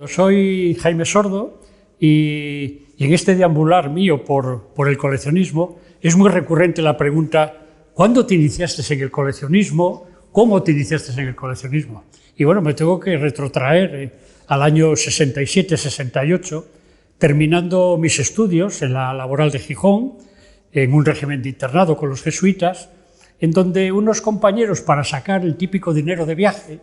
Soy Jaime Sordo y en este deambular mío por el coleccionismo es muy recurrente la pregunta: ¿cuándo te iniciaste en el coleccionismo? ¿Cómo te iniciaste en el coleccionismo? Y bueno, me tengo que retrotraer al año 67-68, terminando mis estudios en la Laboral de Gijón, en un régimen de internado con los jesuitas, en donde unos compañeros, para sacar el típico dinero de viaje,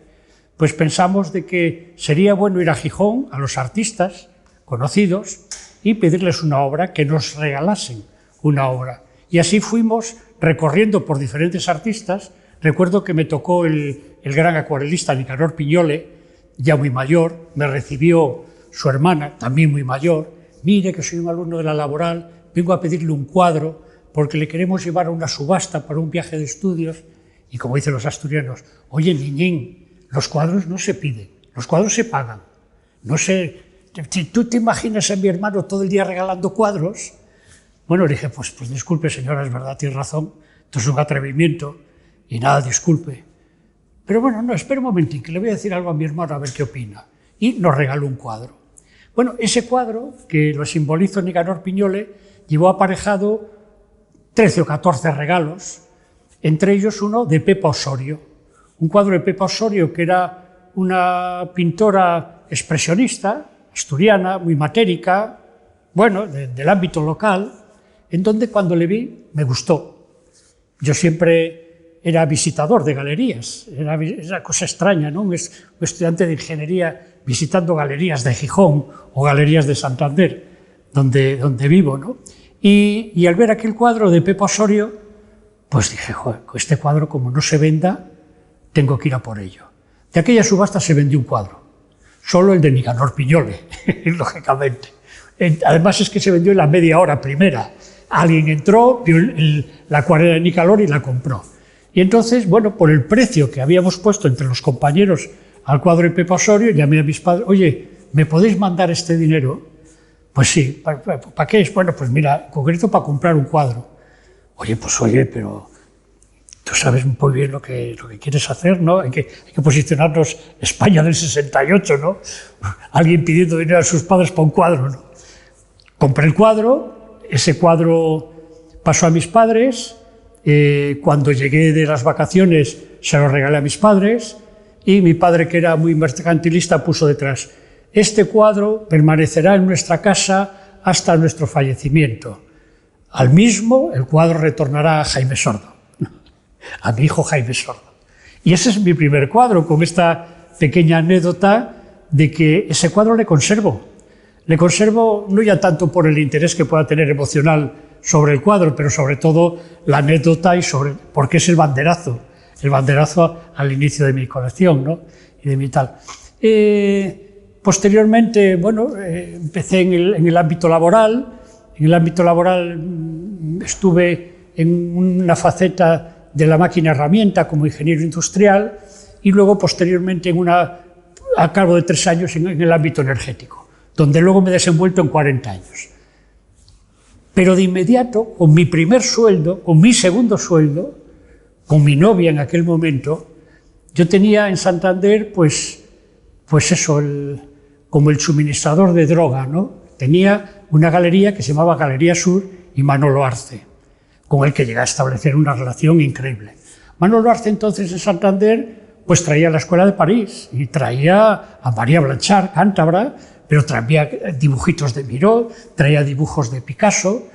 pues pensamos de que sería bueno ir a Gijón, a los artistas conocidos, y pedirles una obra, que nos regalasen una obra. Y así fuimos recorriendo por diferentes artistas. Recuerdo que me tocó el gran acuarelista Nicanor Piñole, ya muy mayor. Me recibió su hermana, también muy mayor. Mire, que soy un alumno de la Laboral, vengo a pedirle un cuadro porque le queremos llevar a una subasta para un viaje de estudios. Y como dicen los asturianos: oye, niñín, los cuadros no se piden, los cuadros se pagan. No sé, ¿tú te imaginas a mi hermano todo el día regalando cuadros? Bueno, le dije, pues disculpe, señora, es verdad, tiene razón, esto es un atrevimiento y nada, disculpe. Pero bueno, no, espera un momentín, que le voy a decir algo a mi hermano a ver qué opina. Y nos regaló un cuadro. Bueno, ese cuadro, que lo simbolizó Nicanor Piñole, llevó aparejado 13 o 14 regalos, entre ellos uno de Pepa Osorio. Un cuadro de Pepa Osorio, que era una pintora expresionista, asturiana, muy matérica, bueno, del ámbito local, en donde cuando le vi me gustó. Yo siempre era visitador de galerías, era una cosa extraña, ¿no? Un estudiante de ingeniería visitando galerías de Gijón o galerías de Santander, donde vivo, ¿no? Y al ver aquel cuadro de Pepa Osorio, pues dije, joder, este cuadro, como no se venda, tengo que ir a por ello. De aquella subasta se vendió un cuadro, solo el de Nicanor Piñole, lógicamente. Además es que se vendió en la media hora primera. Alguien entró, vio la acuarela de Nicanor y la compró. Y entonces, bueno, por el precio que habíamos puesto entre los compañeros al cuadro de Pepa Osorio, llamé a mis padres: oye, ¿me podéis mandar este dinero? Pues sí. ¿Para qué es? Bueno, pues mira, en concreto para comprar un cuadro. Oye, pero tú sabes muy bien lo que quieres hacer, ¿no? Hay que posicionarnos España del 68, ¿no? Alguien pidiendo dinero a sus padres para un cuadro, ¿no? Compré el cuadro, ese cuadro pasó a mis padres. Cuando llegué de las vacaciones se lo regalé a mis padres, y mi padre, que era muy mercantilista, puso detrás: este cuadro permanecerá en nuestra casa hasta nuestro fallecimiento. Al mismo, el cuadro retornará a Jaime Sordo, a mi hijo Jaime Sordo. Y ese es mi primer cuadro, con esta pequeña anécdota de que ese cuadro le conservo. Le conservo no ya tanto por el interés que pueda tener emocional sobre el cuadro, pero sobre todo la anécdota porque es el banderazo al inicio de mi colección, ¿no? Y de mi tal. Posteriormente, bueno, empecé en el ámbito laboral. En el ámbito laboral estuve en una faceta de la máquina herramienta como ingeniero industrial, y luego posteriormente a cabo de 3 años en el ámbito energético, donde luego me he desenvuelto en 40 años. Pero de inmediato, con mi primer sueldo, con mi segundo sueldo, con mi novia en aquel momento, yo tenía en Santander, pues eso, como el suministrador de droga, ¿no? Tenía una galería que se llamaba Galería Sur y Manolo Arce, con el que llegué a establecer una relación increíble. Manolo Arce, entonces, en Santander, pues traía la Escuela de París y traía a María Blanchard, cántabra, pero traía dibujitos de Miró, traía dibujos de Picasso,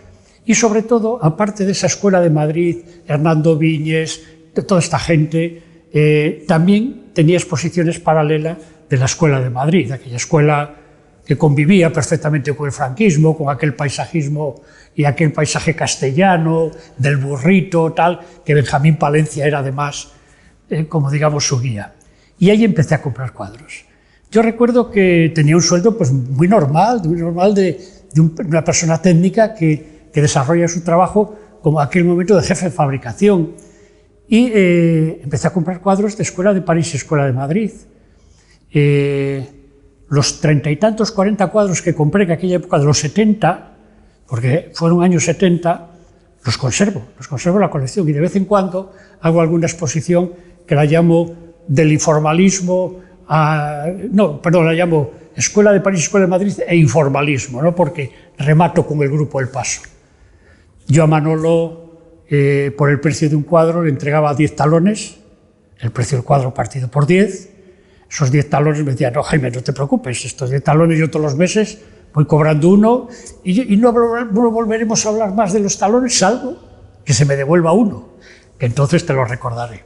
y sobre todo, aparte de esa Escuela de Madrid, Hernando Viñes, de toda esta gente, también tenía exposiciones paralelas de la Escuela de Madrid, aquella escuela que convivía perfectamente con el franquismo, con aquel paisajismo y aquel paisaje castellano, del burrito, tal, que Benjamín Palencia era además, como digamos, su guía. Y ahí empecé a comprar cuadros. Yo recuerdo que tenía un sueldo pues muy normal de una persona técnica que desarrolla su trabajo como aquel momento de jefe de fabricación. Y empecé a comprar cuadros de Escuela de París y Escuela de Madrid. Los 30 y tantos, 40 cuadros que compré en aquella época de los 70, porque fueron años 70, los conservo en la colección, y de vez en cuando hago alguna exposición que la llamo del informalismo la llamo Escuela de París, Escuela de Madrid e informalismo, ¿no? Porque remato con el grupo El Paso. Yo a Manolo, por el precio de un cuadro, le entregaba 10 talones, el precio del cuadro partido por 10. Esos 10 talones me decían, no, Jaime, no te preocupes, estos 10 talones yo todos los meses voy cobrando uno y no volveremos a hablar más de los talones, salvo que se me devuelva uno, que entonces te lo recordaré.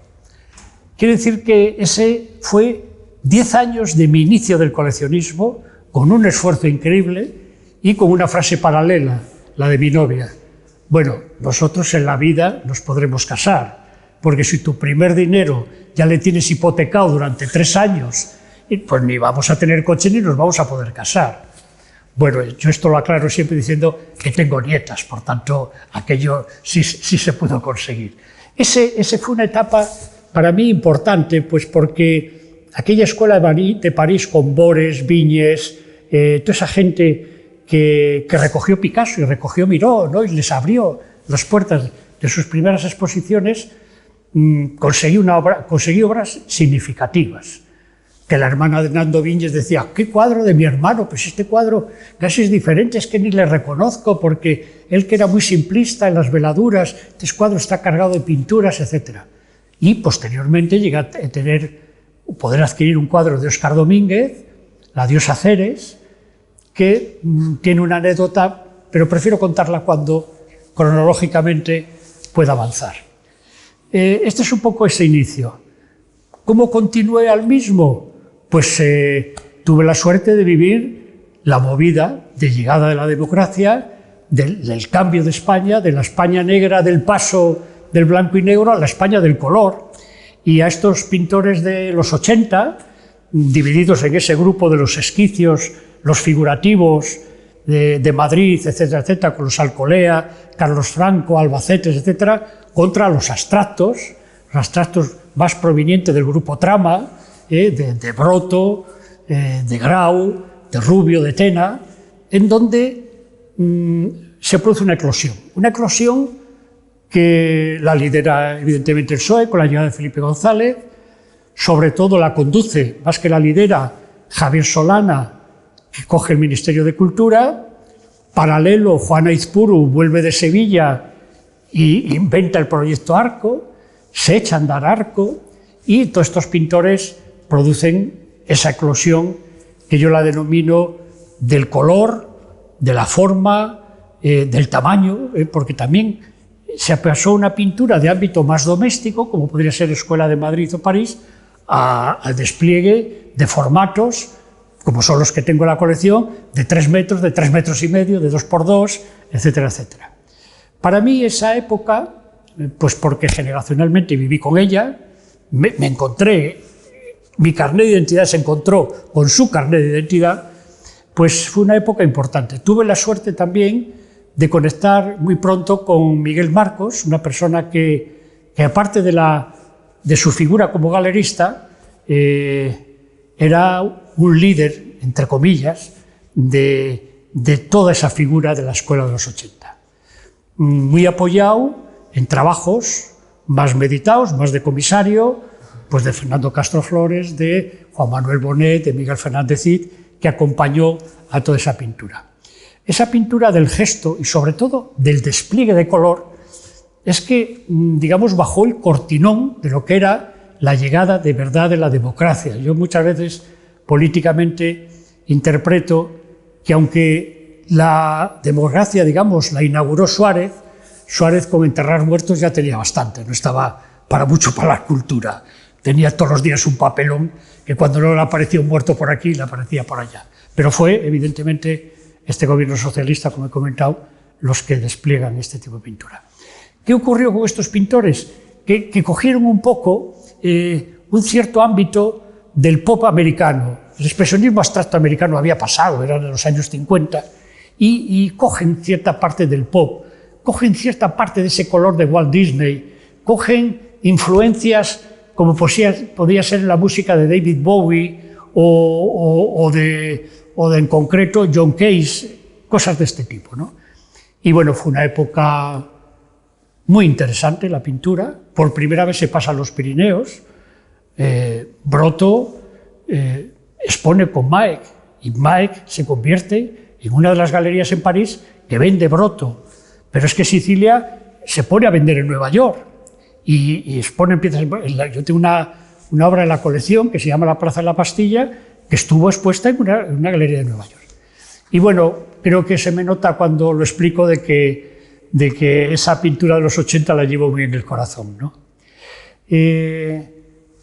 Quiere decir que ese fue 10 años de mi inicio del coleccionismo, con un esfuerzo increíble y con una frase paralela, la de mi novia. Bueno, nosotros en la vida nos podremos casar, porque si tu primer dinero ya le tienes hipotecado durante 3 años, pues ni vamos a tener coche ni nos vamos a poder casar. Bueno, yo esto lo aclaro siempre diciendo que tengo nietas, por tanto, aquello sí se pudo conseguir. Ese fue una etapa para mí importante, pues porque aquella escuela de París con Bores, Viñes, toda esa gente que recogió Picasso y recogió Miró, ¿no? Y les abrió las puertas de sus primeras exposiciones, conseguí obras significativas. Que la hermana de Nando Viñes decía, ¿qué cuadro de mi hermano? Pues este cuadro casi es diferente, es que ni le reconozco, porque él que era muy simplista en las veladuras, este cuadro está cargado de pinturas, etc. Y posteriormente llegué a poder adquirir un cuadro de Óscar Domínguez, La diosa Ceres, que tiene una anécdota, pero prefiero contarla cuando cronológicamente pueda avanzar. Este es un poco ese inicio. ¿Cómo continué al mismo? Pues tuve la suerte de vivir la movida de llegada de la democracia, del cambio de España, de la España negra, del paso del blanco y negro a la España del color. Y a estos pintores de los 80, divididos en ese grupo de los esquicios, los figurativos de Madrid, etcétera, etcétera, con los Alcolea, Carlos Franco, Albacete, etcétera, contra los abstractos más provenientes del grupo Trama, de Broto, de Grau, de Rubio, de Tena, en donde se produce una eclosión que la lidera evidentemente el PSOE con la llegada de Felipe González, sobre todo la conduce, más que la lidera, Javier Solana, que coge el Ministerio de Cultura. Paralelo, Juan Aizpuru vuelve de Sevilla y inventa el proyecto Arco, se echa a andar Arco, y todos estos pintores producen esa eclosión que yo la denomino del color, de la forma, del tamaño, porque también se pasó una pintura de ámbito más doméstico, como podría ser Escuela de Madrid o París, al despliegue de formatos, como son los que tengo en la colección, de 3 metros, de 3 metros y medio, de 2x2, etcétera, etcétera. Para mí esa época, pues porque generacionalmente viví con ella, me encontré, mi carnet de identidad se encontró con su carnet de identidad, pues fue una época importante. Tuve la suerte también de conectar muy pronto con Miguel Marcos, una persona que aparte de su figura como galerista, era un líder, entre comillas, de toda esa figura de la escuela de los 80. Muy apoyado en trabajos más meditados, más de comisario, pues de Fernando Castro Flores, de Juan Manuel Bonet, de Miguel Fernández Cid, que acompañó a toda esa pintura. Esa pintura del gesto y sobre todo del despliegue de color es que, digamos, bajó el cortinón de lo que era la llegada de verdad de la democracia. Yo muchas veces políticamente interpreto que aunque la democracia, digamos, la inauguró Suárez con enterrar muertos ya tenía bastante, no estaba para mucho para la cultura. Tenía todos los días un papelón que cuando no le aparecía un muerto por aquí, le aparecía por allá. Pero fue, evidentemente, este gobierno socialista, como he comentado, los que despliegan este tipo de pintura. ¿Qué ocurrió con estos pintores? Que cogieron un poco un cierto ámbito del pop americano. El expresionismo abstracto americano había pasado, eran en los años 50, y cogen cierta parte del pop, cogen cierta parte de ese color de Walt Disney, cogen influencias como podía ser en la música de David Bowie o de en concreto John Cage, cosas de este tipo, ¿no? Y bueno, fue una época muy interesante la pintura. Por primera vez se pasa a los Pirineos. Broto expone con Maek y Maek se convierte en una de las galerías en París que vende Broto. Pero es que Sicilia se pone a vender en Nueva York y expone piezas. Yo tengo una obra en la colección que se llama La Plaza de la Bastilla, que estuvo expuesta en una galería de Nueva York. Y bueno, creo que se me nota cuando lo explico de que esa pintura de los 80 la llevo muy en el corazón, ¿no?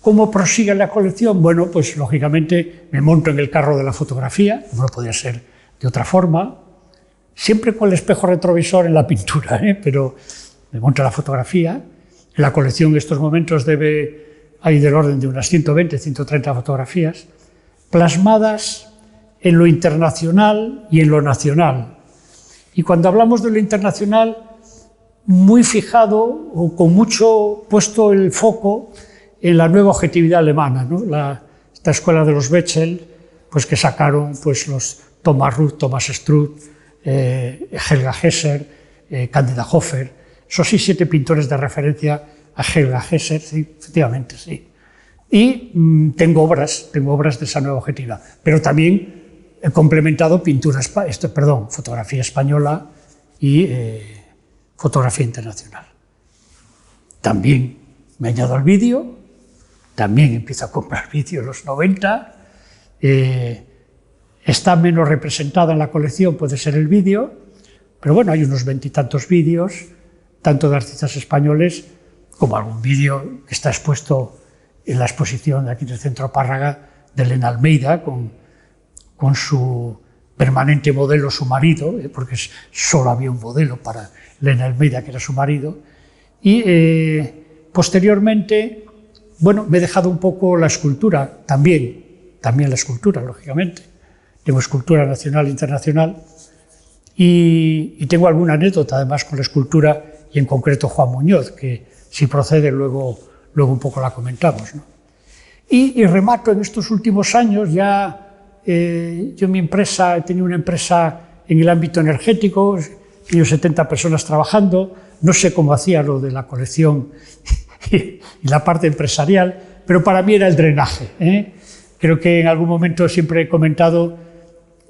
¿Cómo prosigue la colección? Bueno, pues lógicamente me monto en el carro de la fotografía, no podía ser de otra forma, siempre con el espejo retrovisor en la pintura, pero me monto la fotografía. En la colección en estos momentos hay del orden de unas 120, 130 fotografías, plasmadas en lo internacional y en lo nacional. Y cuando hablamos de lo internacional, muy fijado o con mucho puesto el foco en la nueva objetividad alemana, ¿no? Esta escuela de los Bechdel, pues que sacaron pues, los Thomas Ruth, Thomas Struth, Helga Hesser, Candida Hofer, esos 7 pintores de referencia a Helga Hesser, sí, efectivamente, sí. Y tengo obras de esa nueva objetividad, pero también he complementado fotografía española y fotografía internacional. También me añado al vídeo, también empiezo a comprar vídeo en los 90, está menos representada en la colección, puede ser el vídeo, pero bueno, hay unos 20 y tantos vídeos, tanto de artistas españoles como algún vídeo que está expuesto en la exposición de aquí del Centro Párraga de Elena Almeida, con su permanente modelo, su marido, porque solo había un modelo para Elena Almeida, que era su marido, y posteriormente, bueno, me he dejado un poco la escultura, también la escultura, lógicamente. Tengo escultura nacional e internacional, y tengo alguna anécdota, además, con la escultura, y en concreto Juan Muñoz, que si procede luego un poco la comentamos, ¿no? Y remato en estos últimos años ya. Yo en mi empresa he tenido una empresa en el ámbito energético, tengo 70 personas trabajando, no sé cómo hacía lo de la colección y la parte empresarial, pero para mí era el drenaje, ¿eh? Creo que en algún momento siempre he comentado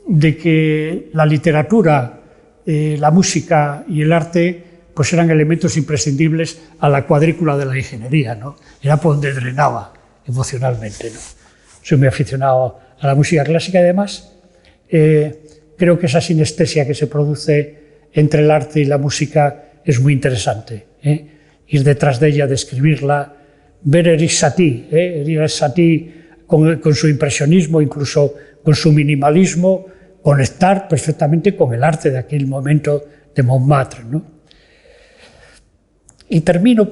de que la literatura, la música y el arte pues eran elementos imprescindibles a la cuadrícula de la ingeniería, ¿no? Era por donde drenaba emocionalmente, ¿no? Soy muy aficionado a la música clásica y además creo que esa sinestesia que se produce entre el arte y la música es muy interesante, ir detrás de ella, describirla, ver Erik Satie, con su impresionismo, incluso con su minimalismo, conectar perfectamente con el arte de aquel momento de Montmartre, ¿no? Y termino,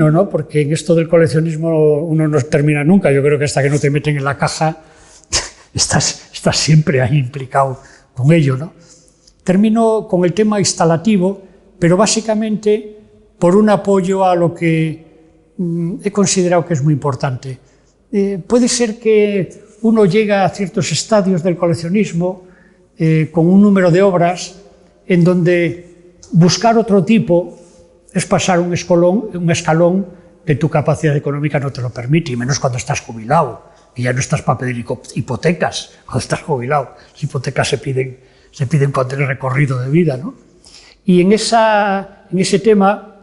¿no? Porque en esto del coleccionismo uno no termina nunca. Yo creo que hasta que no te meten en la caja estás siempre ahí implicado con ello, ¿no? Termino con el tema instalativo, pero básicamente por un apoyo a lo que he considerado que es muy importante. Puede ser que uno llega a ciertos estadios del coleccionismo con un número de obras en donde buscar otro tipo es pasar un escalón que tu capacidad económica no te lo permite, y menos cuando estás jubilado, y ya no estás para pedir hipotecas. Cuando estás jubilado, las hipotecas se piden cuando tienes recorrido de vida, ¿no? Y en ese tema,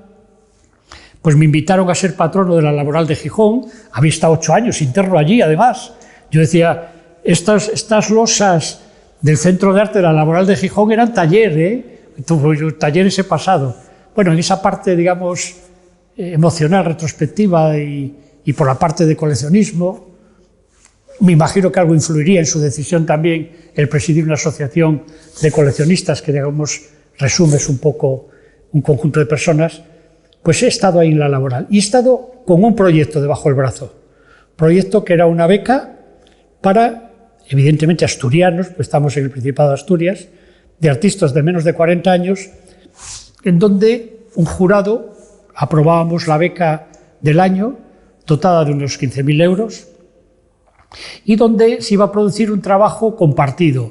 pues me invitaron a ser patrono de la Laboral de Gijón. Había estado 8 años interno allí, además. Yo decía, estas losas del Centro de Arte de la Laboral de Gijón eran talleres he pasado. Bueno, en esa parte, digamos, emocional, retrospectiva y por la parte de coleccionismo, me imagino que algo influiría en su decisión también el presidir una asociación de coleccionistas que, digamos, resumes un poco un conjunto de personas. Pues he estado ahí en la Laboral y he estado con un proyecto debajo del brazo. Proyecto que era una beca para, evidentemente, asturianos, pues estamos en el Principado de Asturias, de artistas de menos de 40 años, en donde un jurado aprobábamos la beca del año, dotada de unos 15.000 euros, y donde se iba a producir un trabajo compartido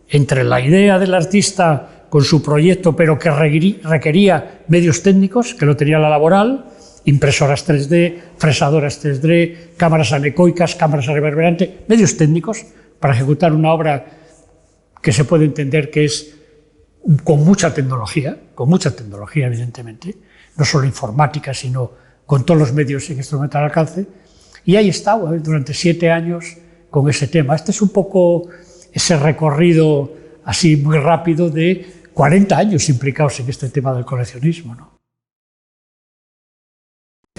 entre la idea del artista con su proyecto, pero que requería medios técnicos, que lo tenía la Laboral, impresoras 3D, fresadoras 3D, cámaras anecoicas, cámaras reverberantes, medios técnicos, para ejecutar una obra que se puede entender que es con mucha tecnología evidentemente, no solo informática, sino con todos los medios en este momento al alcance, y ahí he estado durante 7 años con ese tema. Este es un poco ese recorrido así muy rápido de 40 años implicados en este tema del coleccionismo, ¿no?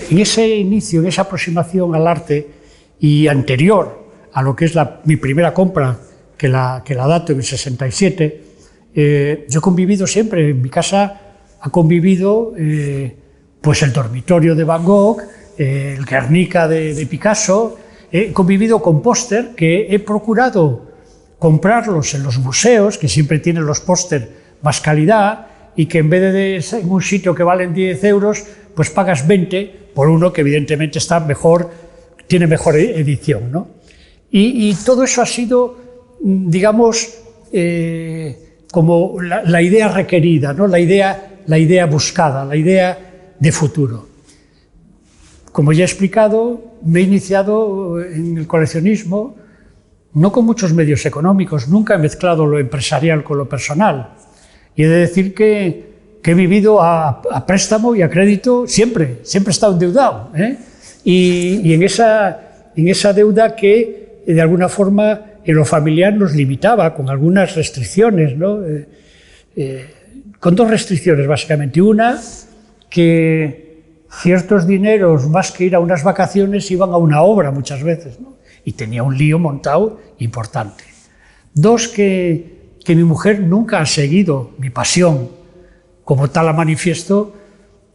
En ese inicio, en esa aproximación al arte y anterior a lo que es mi primera compra, que la dato en el 67, yo he convivido siempre, en mi casa ha convivido pues el dormitorio de Van Gogh, el Guernica de Picasso, he convivido con póster que he procurado comprarlos en los museos, que siempre tienen los póster más calidad, y que en vez de en un sitio que valen 10 euros, pues pagas 20 por uno que evidentemente está mejor, tiene mejor edición, ¿no? Y todo eso ha sido, digamos, como la idea requerida, ¿no? La idea buscada, la idea de futuro. Como ya he explicado, me he iniciado en el coleccionismo no con muchos medios económicos, nunca he mezclado lo empresarial con lo personal. Y he de decir que he vivido a préstamo y a crédito siempre he estado endeudado, ¿eh? Y en esa deuda que de alguna forma en lo familiar nos limitaba con algunas restricciones, ¿no? Con 2 restricciones básicamente. Una, que ciertos dineros, más que ir a unas vacaciones, iban a una obra muchas veces, ¿no? Y tenía un lío montado importante. 2, que mi mujer nunca ha seguido mi pasión como tal a manifiesto,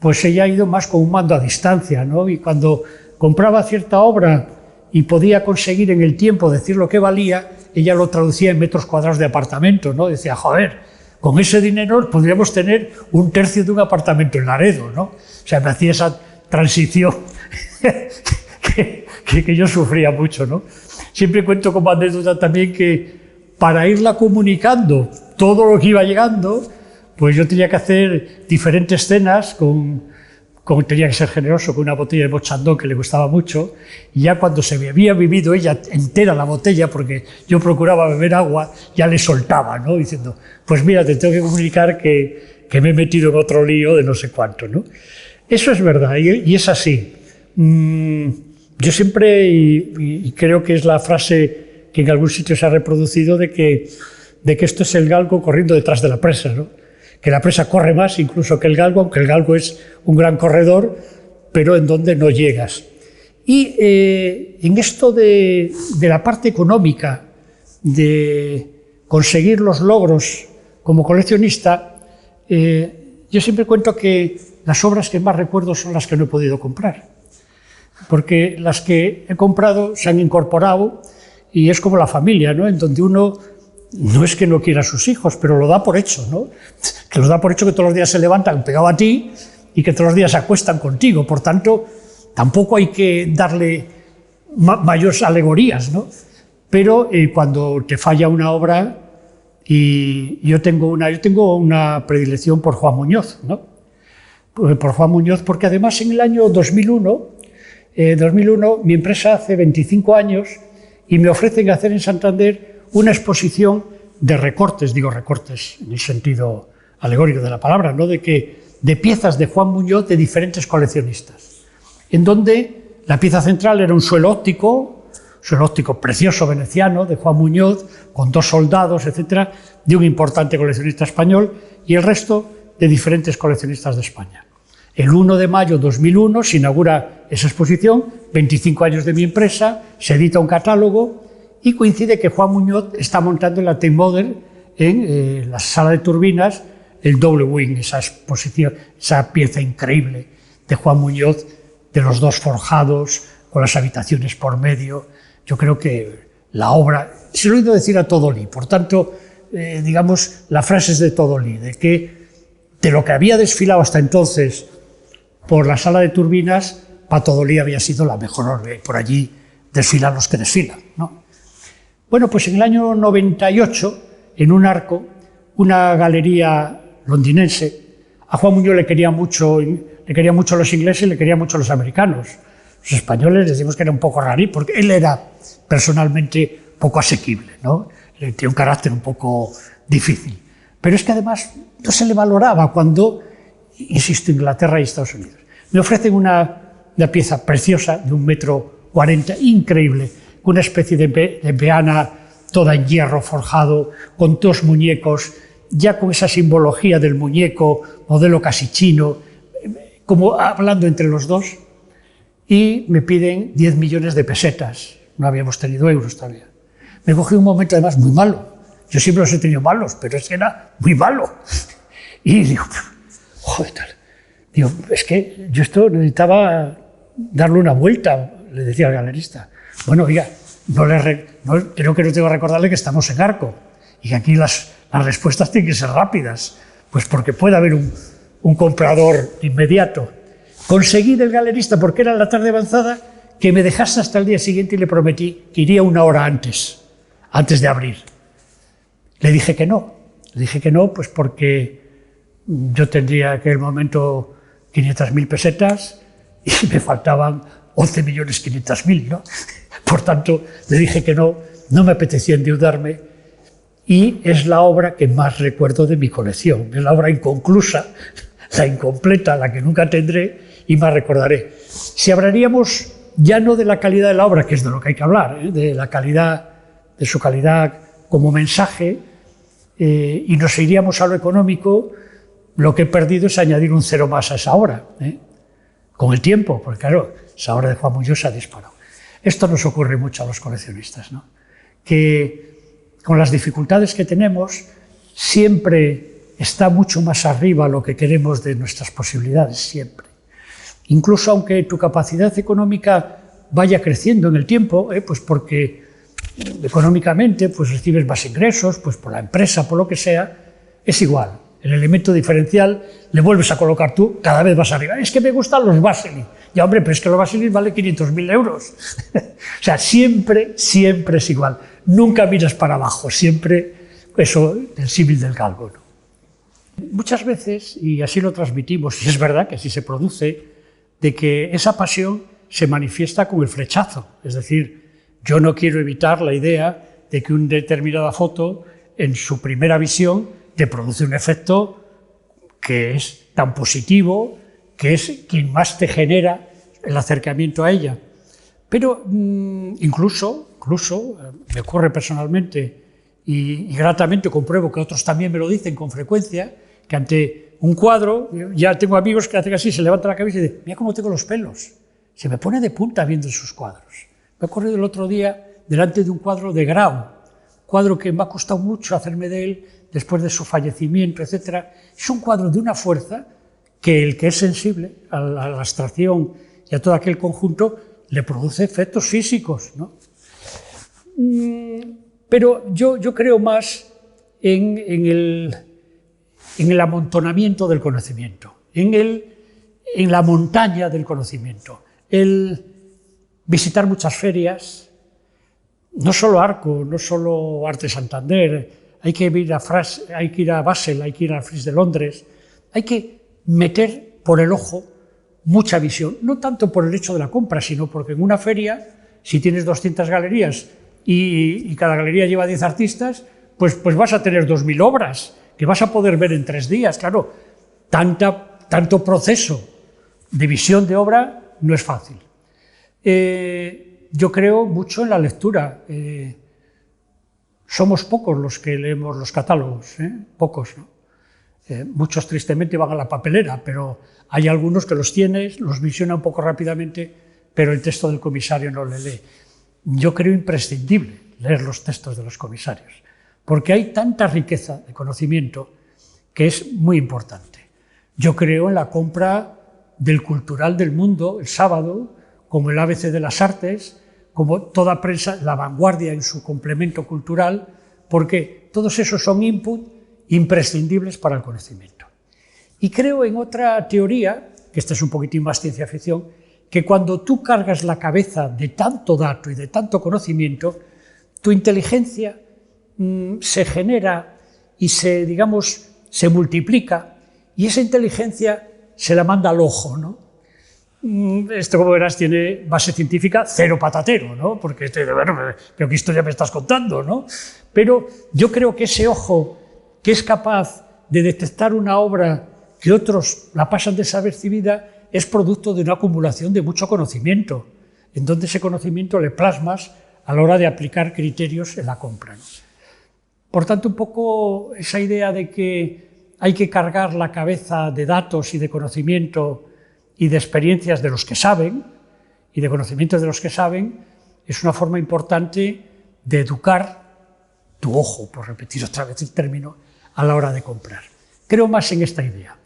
pues ella ha ido más con un mando a distancia, ¿no? Y cuando compraba cierta obra y podía conseguir en el tiempo decir lo que valía, ella lo traducía en metros cuadrados de apartamento, ¿no? Decía, joder, con ese dinero podríamos tener 1/3 de un apartamento en Laredo, ¿no? O sea, me hacía esa transición que yo sufría mucho, ¿no? Siempre cuento como anécdota también que para irla comunicando todo lo que iba llegando, pues yo tenía que hacer diferentes cenas tenía que ser generoso con una botella de Bochandón que le gustaba mucho, y ya cuando se me había bebido ella entera la botella, porque yo procuraba beber agua, ya le soltaba, ¿no? Diciendo, pues mira, te tengo que comunicar que me he metido en otro lío de no sé cuánto, ¿no? Eso es verdad y es así. Yo siempre, y creo que es la frase que en algún sitio se ha reproducido, de que esto es el galgo corriendo detrás de la presa, ¿no? Que la presa corre más incluso que el galgo, aunque el galgo es un gran corredor, pero en donde no llegas. Y en esto de la parte económica, de conseguir los logros como coleccionista, yo siempre cuento que las obras que más recuerdo son las que no he podido comprar, porque las que he comprado se han incorporado y es como la familia, ¿no? En donde uno no es que no quiera a sus hijos, pero lo da por hecho, ¿no? Que lo da por hecho que todos los días se levantan pegado a ti y que todos los días se acuestan contigo. Por tanto, tampoco hay que darle mayores alegorías, ¿no? Pero cuando te falla una obra, y yo tengo una predilección por Juan Muñoz, ¿no? Por Juan Muñoz, porque además en el año 2001 mi empresa hace 25 años y me ofrecen hacer en Santander una exposición de recortes, digo recortes en el sentido alegórico de la palabra, ¿no? de piezas de Juan Muñoz de diferentes coleccionistas, en donde la pieza central era un suelo óptico precioso veneciano de Juan Muñoz, con 2 soldados, etcétera, de un importante coleccionista español, y el resto de diferentes coleccionistas de España. El 1 de mayo de 2001 se inaugura esa exposición, 25 años de mi empresa, se edita un catálogo y coincide que Juan Muñoz está montando en la Tate Modern, en la sala de turbinas, el Double Wing, esa exposición, esa pieza increíble de Juan Muñoz, de los 2 forjados, con las habitaciones por medio. Yo creo que la obra, se lo he oído decir a Todolí, por tanto, digamos, la frase es de Todolí, de que de lo que había desfilado hasta entonces por la sala de turbinas, para Todolí había sido la mejor obra, y por allí desfilan los que desfilan, ¿no? Bueno, pues en el año 98, en un arco, una galería londinense, a Juan Muñoz le querían mucho los ingleses y le querían mucho los americanos. Los españoles decimos que era un poco rarí, porque él era personalmente poco asequible, ¿no? Tiene un carácter un poco difícil. Pero es que además no se le valoraba cuando, insisto, Inglaterra y Estados Unidos. Me ofrecen una pieza preciosa de 1,40 m, increíble, con una especie de peana toda en hierro forjado, con 2 muñecos, ya con esa simbología del muñeco, modelo casi chino, como hablando entre los dos, y me piden 10 millones de pesetas, no habíamos tenido euros todavía. Me cogí un momento además muy malo, yo siempre los he tenido malos, pero es que era muy malo. Y digo, joder, tal. Digo, es que yo esto necesitaba darle una vuelta, le decía al galerista. Bueno, oiga, creo que no tengo que recordarle que estamos en Arco y que aquí las respuestas tienen que ser rápidas, pues porque puede haber un comprador inmediato. Conseguí del galerista, porque era la tarde avanzada, que me dejase hasta el día siguiente y le prometí que iría 1 hora antes de abrir. Le dije que no, pues porque yo tendría en aquel momento 500.000 pesetas y me faltaban 11.500.000, ¿no? Por tanto, le dije que no me apetecía endeudarme, y es la obra que más recuerdo de mi colección. Es la obra inconclusa, la incompleta, la que nunca tendré y más recordaré. Si hablaríamos ya no de la calidad de la obra, que es de lo que hay que hablar, de la calidad, de su calidad como mensaje, y nos iríamos a lo económico, lo que he perdido es añadir un 0 más a esa obra, con el tiempo, porque claro, esa obra de Juan Muñoz se ha disparado. Esto nos ocurre mucho a los coleccionistas, ¿no? Que con las dificultades que tenemos, siempre está mucho más arriba lo que queremos de nuestras posibilidades, siempre. Incluso aunque tu capacidad económica vaya creciendo en el tiempo, pues porque económicamente pues recibes más ingresos, pues por la empresa, por lo que sea, es igual. El elemento diferencial le vuelves a colocar tú, cada vez vas arriba. Es que me gustan los Vaseline. Ya, hombre, pero es que los Vaseline valen 500.000 euros. O sea, siempre es igual. Nunca miras para abajo, siempre eso, el símil del galgo, ¿no? Muchas veces, y así lo transmitimos, y es verdad que así se produce, de que esa pasión se manifiesta con el flechazo. Es decir, yo no quiero evitar la idea de que una determinada foto, en su primera visión, te produce un efecto que es tan positivo, que es quien más te genera el acercamiento a ella. Pero incluso me ocurre personalmente y gratamente compruebo que otros también me lo dicen con frecuencia, que ante un cuadro, ya tengo amigos que hacen así, se levantan la cabeza y dicen, mira cómo tengo los pelos, se me pone de punta viendo sus cuadros. Me ha ocurrido el otro día delante de un cuadro de Grau, cuadro que me ha costado mucho hacerme de él después de su fallecimiento, etc. Es un cuadro de una fuerza que el que es sensible a la abstracción y a todo aquel conjunto le produce efectos físicos, ¿no? Pero yo creo más en el amontonamiento del conocimiento, en la montaña del conocimiento, el visitar muchas ferias, no solo Arco, no solo Arte Santander, hay que ir a Basel, hay que ir al Fris de Londres, hay que meter por el ojo mucha visión, no tanto por el hecho de la compra, sino porque en una feria, si tienes 200 galerías y cada galería lleva 10 artistas, pues vas a tener 2.000 obras que vas a poder ver en 3 días. Claro, tanto proceso de visión de obra no es fácil. Yo creo mucho en la lectura. Somos pocos los que leemos los catálogos, pocos, ¿no? Muchos tristemente van a la papelera, pero hay algunos que los tienes, los visiona un poco rápidamente, pero el texto del comisario no le lee. Yo creo imprescindible leer los textos de los comisarios, porque hay tanta riqueza de conocimiento que es muy importante. Yo creo en la compra del Cultural del Mundo el sábado, como el ABC de las Artes, como toda prensa, La Vanguardia en su complemento cultural, porque todos esos son input imprescindibles para el conocimiento. Y creo en otra teoría, que esta es un poquitín más ciencia ficción, que cuando tú cargas la cabeza de tanto dato y de tanto conocimiento, tu inteligencia se genera y se multiplica, y esa inteligencia se la manda al ojo, ¿no? esto, como verás, tiene base científica cero patatero, ¿no? Porque, bueno, pero ¿qué historia me estás contando, no? Pero yo creo que ese ojo que es capaz de detectar una obra que otros la pasan desapercibida es producto de una acumulación de mucho conocimiento, en donde ese conocimiento le plasmas a la hora de aplicar criterios en la compra, ¿no? Por tanto, un poco esa idea de que hay que cargar la cabeza de datos y de conocimiento y de experiencias de los que saben, y de conocimientos de los que saben, es una forma importante de educar tu ojo, por repetir otra vez el término, a la hora de comprar. Creo más en esta idea.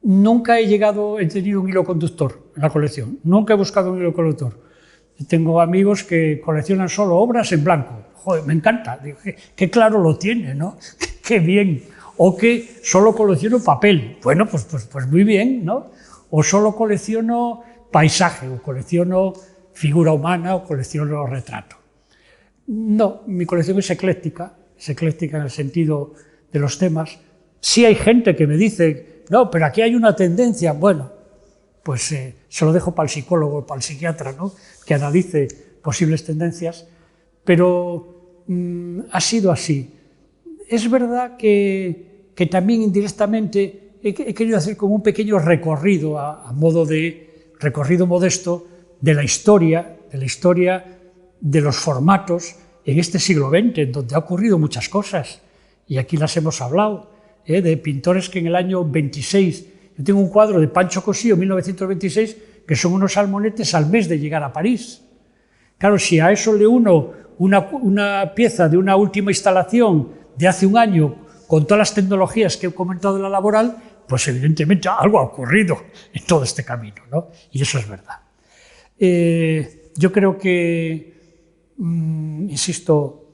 Nunca he tenido un hilo conductor en la colección, nunca he buscado un hilo conductor. Tengo amigos que coleccionan solo obras en blanco. Joder, me encanta, digo, qué claro lo tiene, ¿no? Qué bien. O que solo colecciono papel. Bueno, pues muy bien, ¿no? O solo colecciono paisaje, o colecciono figura humana, o colecciono retrato. No, mi colección es ecléctica en el sentido de los temas. Sí hay gente que me dice, no, pero aquí hay una tendencia. Bueno, pues se lo dejo para el psicólogo, para el psiquiatra, ¿no? Que analice posibles tendencias, pero ha sido así. Es verdad que también indirectamente he querido hacer como un pequeño recorrido, a modo de recorrido modesto, de la historia de los formatos en este siglo XX, en donde ha ocurrido muchas cosas, y aquí las hemos hablado, de pintores que en el año 26, yo tengo un cuadro de Pancho Cossío, 1926, que son unos salmonetes al mes de llegar a París. Claro, si a eso le uno una pieza de una última instalación de hace un año, con todas las tecnologías que he comentado en la laboral, pues evidentemente algo ha ocurrido en todo este camino, ¿no? Y eso es verdad. Yo creo que, insisto,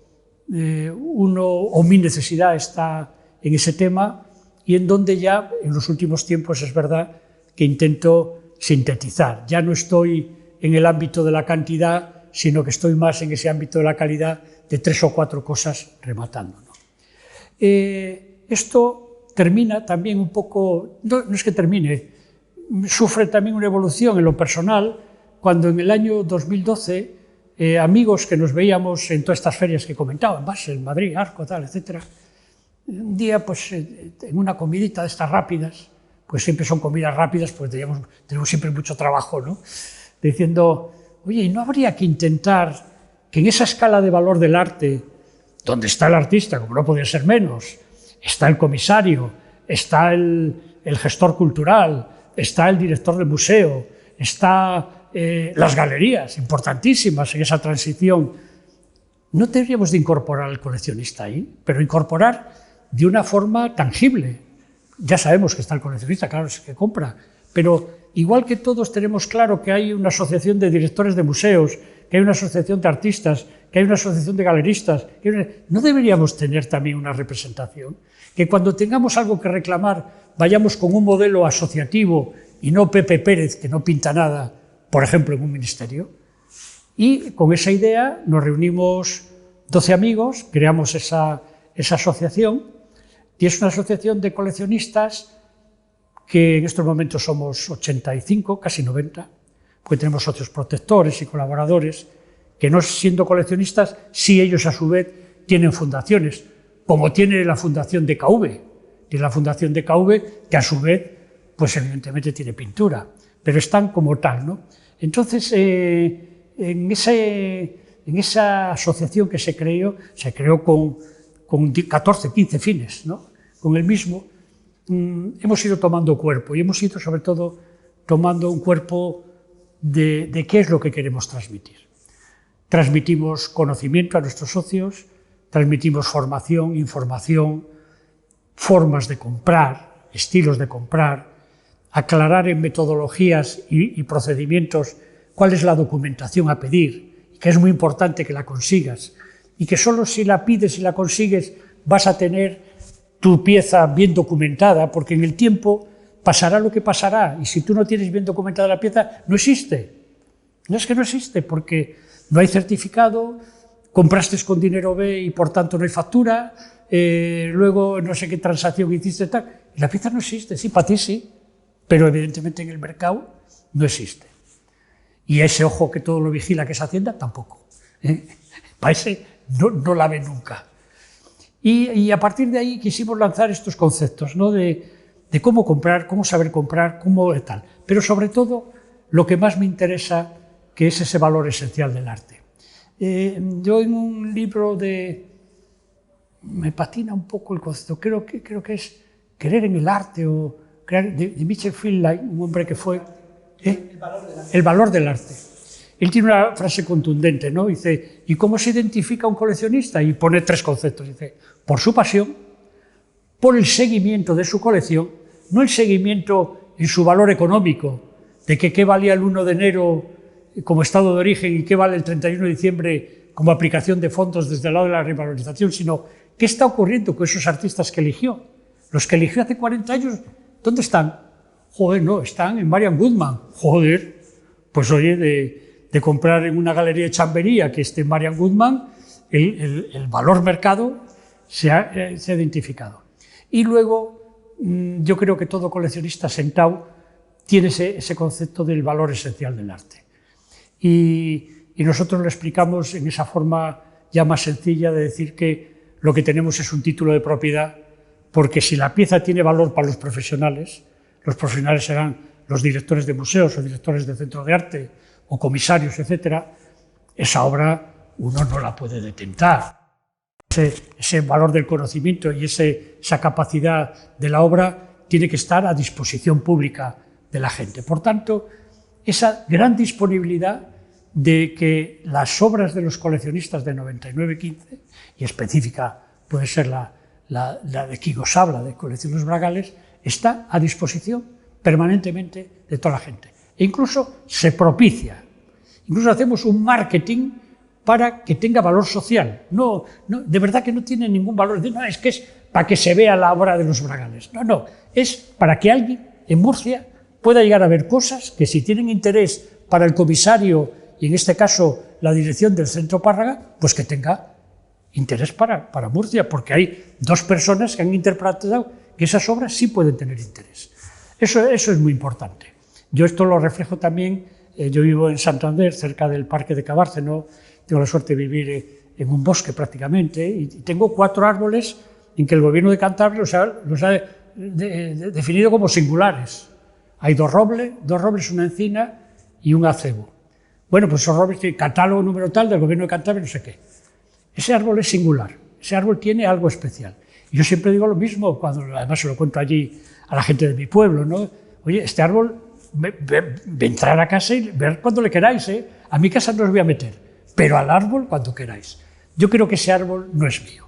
mi necesidad está en ese tema, y en donde ya en los últimos tiempos es verdad que intento sintetizar. Ya no estoy en el ámbito de la cantidad, sino que estoy más en ese ámbito de la calidad, de 3 o 4 cosas rematando, ¿no? Esto termina también un poco, no es que termine, sufre también una evolución en lo personal, cuando en el año 2012 amigos que nos veíamos en todas estas ferias que comentaba, en Basel, Madrid, Arco, tal, etcétera, un día, pues, en una comidita de estas rápidas, pues siempre son comidas rápidas, pues tenemos siempre mucho trabajo, ¿no? Diciendo, oye, ¿y no habría que intentar que en esa escala de valor del arte, donde está el artista, como no podía ser menos, está el comisario, está el gestor cultural, está el director del museo, está las galerías, importantísimas en esa transición, no deberíamos de incorporar al coleccionista ahí, pero incorporar de una forma tangible? Ya sabemos que está el coleccionista, claro, es que compra, pero igual que todos tenemos claro que hay una asociación de directores de museos, que hay una asociación de artistas, que hay una asociación de galeristas, ¿no deberíamos tener también una representación? Que cuando tengamos algo que reclamar, vayamos con un modelo asociativo y no Pepe Pérez, que no pinta nada, por ejemplo, en un ministerio. Y con esa idea nos reunimos 12 amigos, creamos esa asociación, y es una asociación de coleccionistas que en estos momentos somos 85, casi 90, porque tenemos socios protectores y colaboradores, que no siendo coleccionistas, sí ellos a su vez tienen fundaciones, como tiene la fundación DKV, tiene la fundación DKV, que a su vez, pues evidentemente tiene pintura, pero están como tal, ¿no? Entonces, en esa asociación que se creó con 14, 15 fines, ¿no? Con el mismo, hemos ido tomando cuerpo, y hemos ido sobre todo tomando un cuerpo de qué es lo que queremos transmitir. Transmitimos conocimiento a nuestros socios, transmitimos formación, información, formas de comprar, estilos de comprar, aclarar en metodologías y procedimientos cuál es la documentación a pedir, que es muy importante que la consigas, y que solo si la pides y la consigues vas a tener tu pieza bien documentada, porque en el tiempo pasará lo que pasará, y si tú no tienes bien documentada la pieza, no existe. No es que no existe, porque no hay certificado, compraste con dinero B y por tanto no hay factura, luego no sé qué transacción hiciste, tal, y la pieza no existe. Sí, para ti sí, pero evidentemente en el mercado no existe. Y ese ojo que todo lo vigila, que es Hacienda, tampoco. Para ese no la ve nunca. Y a partir de ahí quisimos lanzar estos conceptos, ¿no? de cómo comprar, cómo saber comprar, cómo tal. Pero sobre todo, lo que más me interesa, que es ese valor esencial del arte. Yo en un libro me patina un poco el concepto, creo que es Creer en el arte, o de Michel Fielding, un hombre que fue... El valor del arte. Él tiene una frase contundente, ¿no? Dice, ¿y cómo se identifica un coleccionista? Y pone 3 conceptos. Dice, por su pasión, por el seguimiento de su colección, no el seguimiento en su valor económico, de que qué valía el 1 de enero como estado de origen y qué vale el 31 de diciembre como aplicación de fondos desde el lado de la revalorización, sino qué está ocurriendo con esos artistas que eligió. Los que eligió hace 40 años, ¿dónde están? Joder, no, están en Marian Goodman. Joder, pues oye, de comprar en una galería de Chambería que esté en Marian Goodman, el valor mercado se ha identificado. Y luego, yo creo que todo coleccionista sentado tiene ese concepto del valor esencial del arte. Y nosotros lo explicamos en esa forma ya más sencilla de decir que lo que tenemos es un título de propiedad, porque si la pieza tiene valor para los profesionales serán los directores de museos o directores de centros de arte o comisarios, etcétera, esa obra uno no la puede detentar. Ese valor del conocimiento y esa capacidad de la obra tiene que estar a disposición pública de la gente. Por tanto, esa gran disponibilidad de que las obras de los coleccionistas de 9915, y específica puede ser la de Quico Sabla, de Colecciones Bragales, está a disposición permanentemente de toda la gente. E incluso se propicia. Incluso hacemos un marketing para que tenga valor social. No, de verdad que no tiene ningún valor. No, es que es para que se vea la obra de los Bragales. No, es para que alguien en Murcia pueda llegar a ver cosas que, si tienen interés para el comisario, y en este caso la dirección del Centro Párraga, pues que tenga interés para Murcia, porque hay 2 personas que han interpretado que esas obras sí pueden tener interés. Eso es muy importante. Yo esto lo reflejo también, yo vivo en Santander, cerca del Parque de Cabárceno, tengo la suerte de vivir en un bosque prácticamente, y tengo 4 árboles en que el gobierno de Cantabria los ha definido como singulares. Hay 2 robles, una encina y un acebo. Bueno, pues esos robles tienen catálogo número tal del gobierno de Cantabria, no sé qué. Ese árbol es singular, ese árbol tiene algo especial. Y yo siempre digo lo mismo, cuando además se lo cuento allí a la gente de mi pueblo, ¿no? Oye, este árbol, entrar a casa y ver cuando le queráis, ¿eh? A mi casa no os voy a meter, pero al árbol cuando queráis. Yo creo que ese árbol no es mío.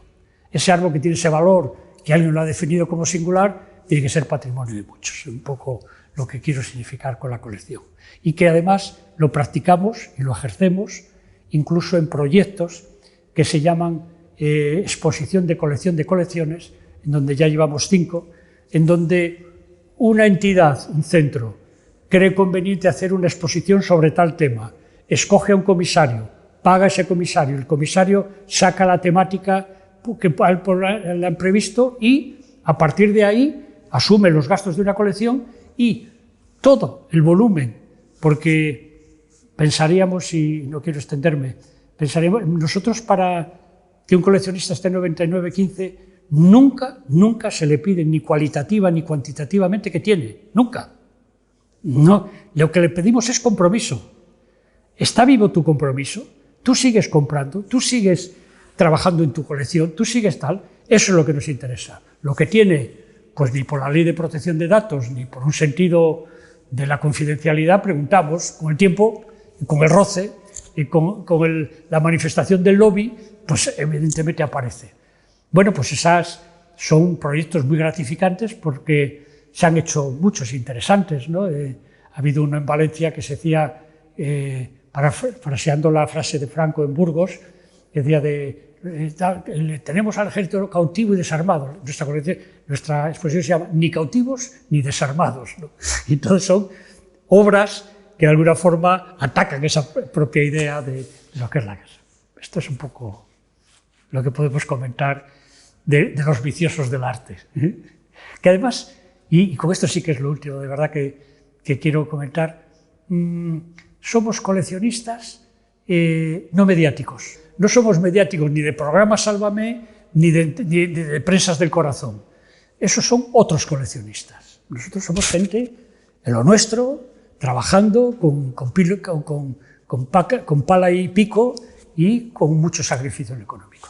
Ese árbol que tiene ese valor, que alguien lo ha definido como singular, tiene que ser patrimonio de muchos. Es un poco lo que quiero significar con la colección. Y que además lo practicamos y lo ejercemos incluso en proyectos que se llaman exposición de colección de colecciones, en donde ya llevamos 5, en donde una entidad, un centro, cree conveniente hacer una exposición sobre tal tema, escoge a un comisario, paga a ese comisario, el comisario saca la temática que le han previsto y a partir de ahí asume los gastos de una colección y todo el volumen, porque pensaríamos, y no quiero extenderme, pensaríamos, nosotros para que un coleccionista esté en 9915, nunca se le pide ni cualitativa ni cuantitativamente que tiene, nunca. No, lo que le pedimos es compromiso. ¿Está vivo tu compromiso? Tú sigues comprando, tú sigues trabajando en tu colección, tú sigues tal, eso es lo que nos interesa. Lo que tiene, pues ni por la ley de protección de datos, ni por un sentido de la confidencialidad, preguntamos, con el tiempo, con el roce, y con la manifestación del lobby, pues evidentemente aparece. Bueno, pues esas son proyectos muy gratificantes porque se han hecho muchos interesantes, ¿no? Ha habido uno en Valencia que se decía, parafraseando la frase de Franco en Burgos, que decía tenemos al ejército cautivo y desarmado. Nuestra exposición se llama ni cautivos ni desarmados, ¿no? Y entonces son obras que de alguna forma atacan esa propia idea de lo que es la casa. Esto es un poco lo que podemos comentar de los viciosos del arte. Que además, y con esto sí que es lo último, de verdad que quiero comentar, somos coleccionistas no mediáticos. No somos mediáticos ni de programa Sálvame, ni de Prensas del Corazón. Esos son otros coleccionistas. Nosotros somos gente en lo nuestro, trabajando con pala y pico y con mucho sacrificio económico.